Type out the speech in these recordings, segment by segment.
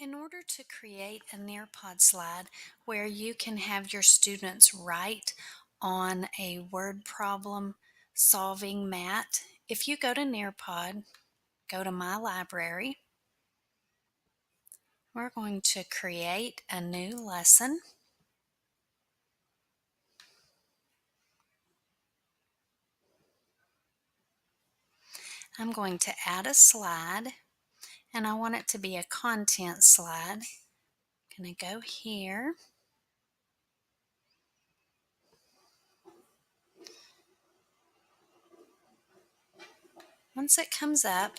In order to create a Nearpod slide where you can have your students write on a word problem solving mat, if you go to Nearpod, go to My Library, we're going to create a new lesson. I'm going to add a slide, and I want it to be a content slide. I'm going to go here. Once it comes up,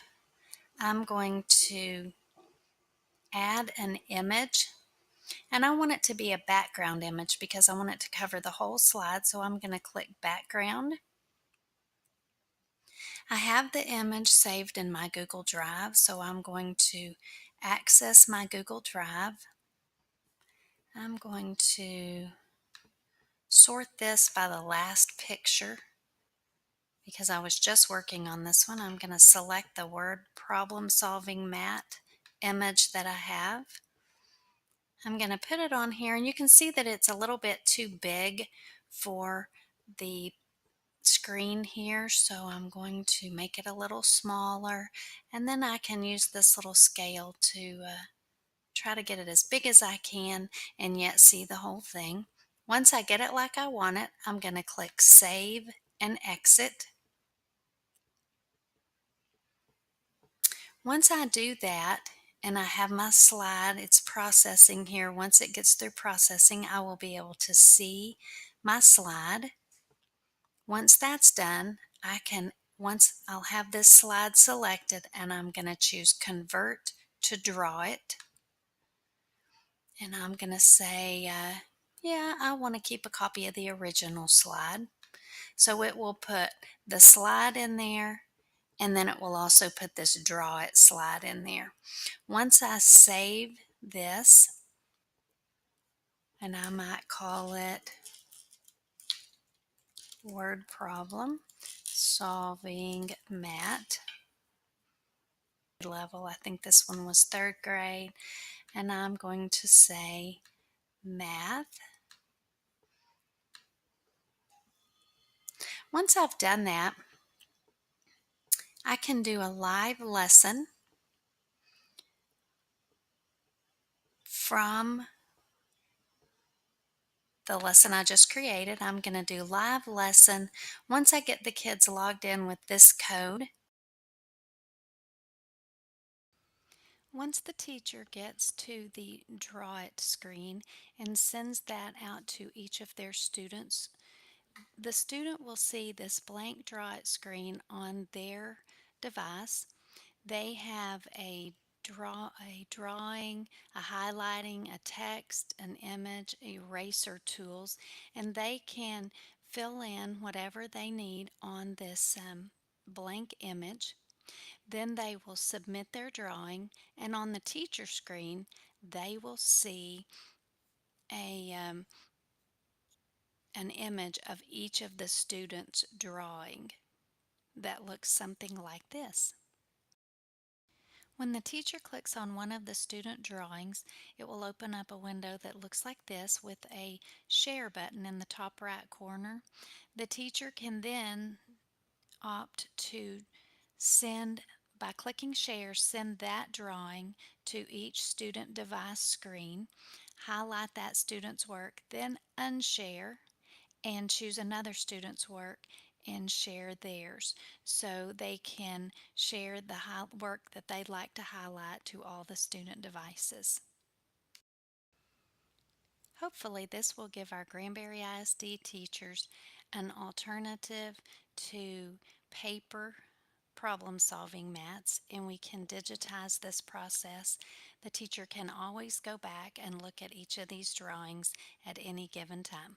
I'm going to add an image, and I want it to be a background image because I want it to cover the whole slide. So I'm going to click background. I have the image saved in my Google Drive, so I'm going to access my Google Drive. I'm going to sort this by the last picture because I was just working on this one. I'm going to select the word problem solving mat image that I have. I'm going to put it on here, and you can see that it's a little bit too big for the screen here, so I'm going to make it a little smaller, and then I can use this little scale to try to get it as big as I can and yet see the whole thing. Once I get it like I want it, I'm going to click Save and Exit. Once I do that, and I have my slide, it's processing here. Once it gets through processing, I will be able to see my slide. Once that's done, once I'll have this slide selected, and I'm going to choose Convert to Draw It. And I'm going to say, yeah, I want to keep a copy of the original slide. So it will put the slide in there, and then it will also put this Draw It slide in there. Once I save this, and I might call it Word Problem Solving Mat level. I think this one was 3rd grade, and I'm going to say math. Once I've done that, I can do a live lesson from the lesson I just created. I'm going to do live lesson. Once I get the kids logged in with this code, once the teacher gets to the Draw It screen and sends that out to each of their students, the student will see this blank Draw It screen on their device. They have a drawing, a highlighting, a text, an image, eraser tools, and they can fill in whatever they need on this blank image. Then they will submit their drawing, and on the teacher screen, they will see a an image of each of the students' drawing that looks something like this. When the teacher clicks on one of the student drawings, it will open up a window that looks like this with a share button in the top right corner. The teacher can then opt to send, by clicking share, send that drawing to each student device screen, highlight that student's work, then unshare and choose another student's work and share theirs, so they can share the work that they'd like to highlight to all the student devices. Hopefully this will give our Granbury ISD teachers an alternative to paper problem solving mats, and we can digitize this process. The teacher can always go back and look at each of these drawings at any given time.